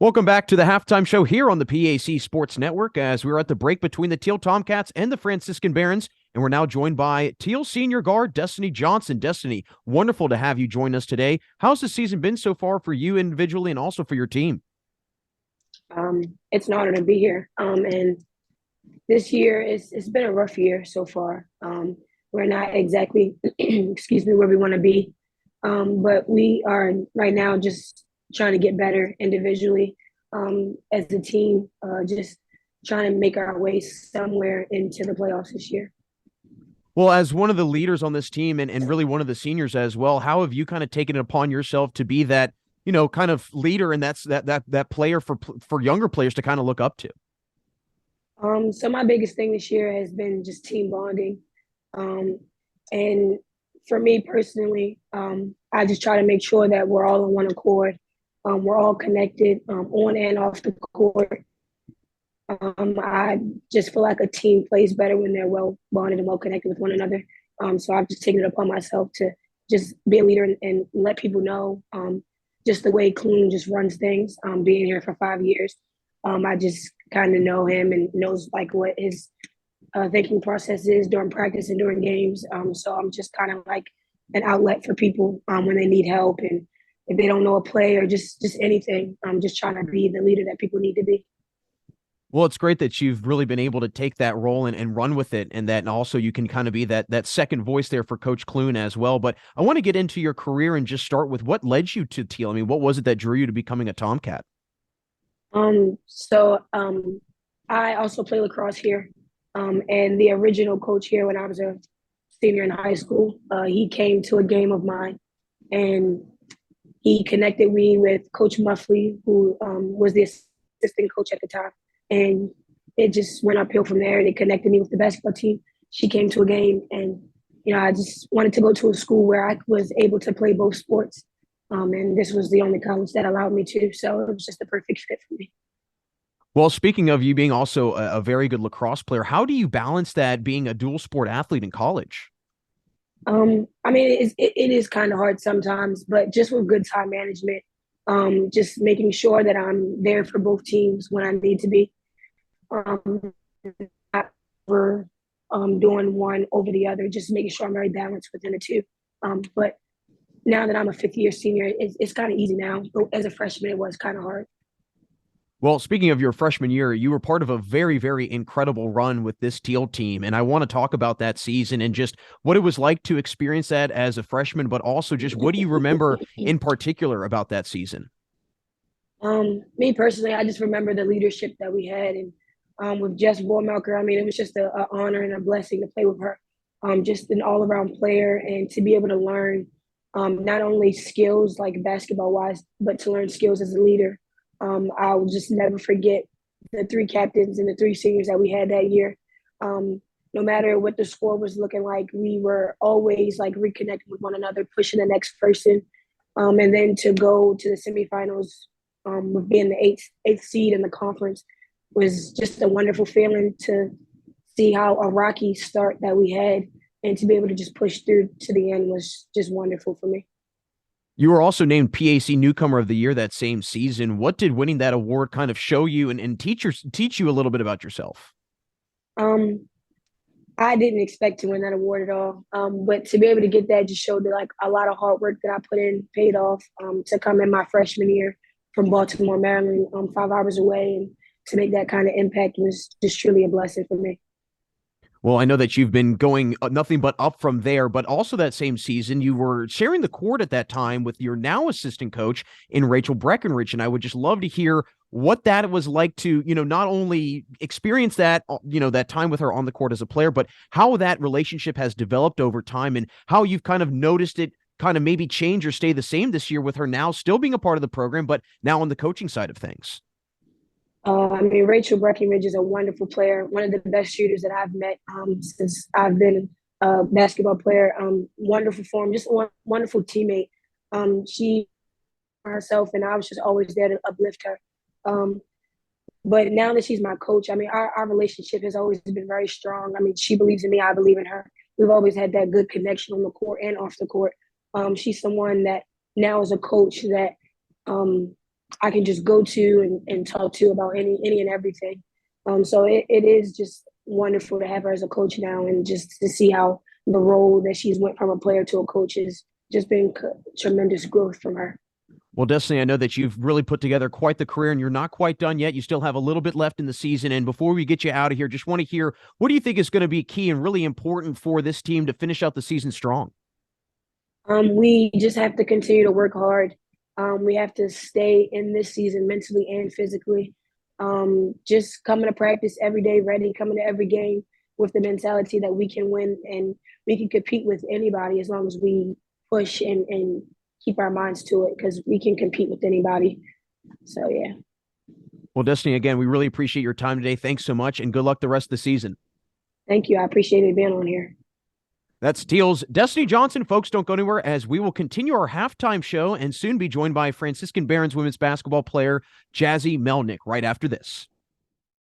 Welcome back to the halftime show here on the PAC Sports Network as we're at the break between the Thiel Tomcats and the Franciscan Barons, and we're now joined by Thiel senior guard Destiny Johnson. Destiny, wonderful to have you join us today. How's the season been so far for you individually and also for your team? It's an honor to be here. And this year it's been a rough year so far. We're not exactly, excuse me, where we want to be. But we are right now just trying to get better individually as a team, just trying to make our way somewhere into the playoffs this year. Well, as one of the leaders on this team and really one of the seniors as well, how have you kind of taken it upon yourself to be that, kind of leader and that player for younger players to kind of look up to? So my biggest thing this year has been just team bonding. And for me personally, I just try to make sure that we're all on one accord. We're all connected on and off the court. I just feel like a team plays better when they're well bonded and well connected with one another. So I've just taken it upon myself to just be a leader and let people know just the way Clune just runs things. Being here for 5 years, I just kind of know him and knows like what his thinking process is during practice and during games. So I'm just kind of like an outlet for people when they need help and if they don't know a play or just anything. I'm just trying to be the leader that people need to be. Well, it's great that you've really been able to take that role and run with it, and also you can kind of be that second voice there for Coach Clune as well. But I want to get into your career and just start with what led you to Thiel. I mean, what was it that drew you to becoming a Tomcat? I also play lacrosse here. And the original coach here when I was a senior in high school, he came to a game of mine and he connected me with Coach Muffley, who was the assistant coach at the time. And it just went uphill from there. They connected me with the basketball team. She came to a game and, I just wanted to go to a school where I was able to play both sports. And this was the only college that allowed me to. So it was just the perfect fit for me. Well, speaking of you being also a very good lacrosse player, how do you balance that being a dual sport athlete in college? I mean, it is kind of hard sometimes, but just with good time management, just making sure that I'm there for both teams when I need to be. Not for doing one over the other, just making sure I'm very balanced within the two. But now that I'm a fifth year senior, it's kind of easy now. But as a freshman, it was kind of hard. Well, speaking of your freshman year, you were part of a very, very incredible run with this Thiel team. And I want to talk about that season and just what it was like to experience that as a freshman, but also just what do you remember in particular about that season? Me personally, I just remember the leadership that we had. And with Jess Bormelker, I mean, it was just an honor and a blessing to play with her. Just an all around player and to be able to learn not only skills like basketball wise, but to learn skills as a leader. I will just never forget the three captains and the three seniors that we had that year. No matter what the score was looking like, we were always like reconnecting with one another, pushing the next person. And then to go to the semifinals with being the eighth seed in the conference was just a wonderful feeling to see how a rocky start that we had and to be able to just push through to the end was just wonderful for me. You were also named PAC Newcomer of the Year that same season. What did winning that award kind of show you and teach you a little bit about yourself? Um, I didn't expect to win that award at all. But to be able to get that just showed that like a lot of hard work that I put in paid off. To come in my freshman year from Baltimore, Maryland, 5 hours away, and to make that kind of impact was just truly a blessing for me. Well, I know that you've been going nothing but up from there, but also that same season, you were sharing the court at that time with your now assistant coach in Rachel Breckenridge. And I would just love to hear what that was like to, not only experience that, that time with her on the court as a player, but how that relationship has developed over time and how you've kind of noticed it kind of maybe change or stay the same this year with her now still being a part of the program, but now on the coaching side of things. I mean, Rachel Breckenridge is a wonderful player, one of the best shooters that I've met since I've been a basketball player. Wonderful form, just a wonderful teammate. She herself, and I was just always there to uplift her. But now that she's my coach, I mean, our relationship has always been very strong. I mean, she believes in me, I believe in her. We've always had that good connection on the court and off the court. She's someone that now is a coach that I can just go to and talk to about any and everything. So it is just wonderful to have her as a coach now, and just to see how the role that she's went from a player to a coach has just been tremendous growth from her. Well, Destiny, I know that you've really put together quite the career and you're not quite done yet. You still have a little bit left in the season. And before we get you out of here, just want to hear, what do you think is going to be key and really important for this team to finish out the season strong? We just have to continue to work hard. We have to stay in this season mentally and physically. Just coming to practice every day, ready, coming to every game with the mentality that we can win and we can compete with anybody as long as we push and keep our minds to it, because we can compete with anybody. So, yeah. Well, Destiny, again, we really appreciate your time today. Thanks so much, and good luck the rest of the season. Thank you. I appreciate it being on here. That's Thiel's Destiny Johnson. Folks, don't go anywhere, as we will continue our halftime show and soon be joined by Franciscan Barons women's basketball player Jazzy Melnick right after this.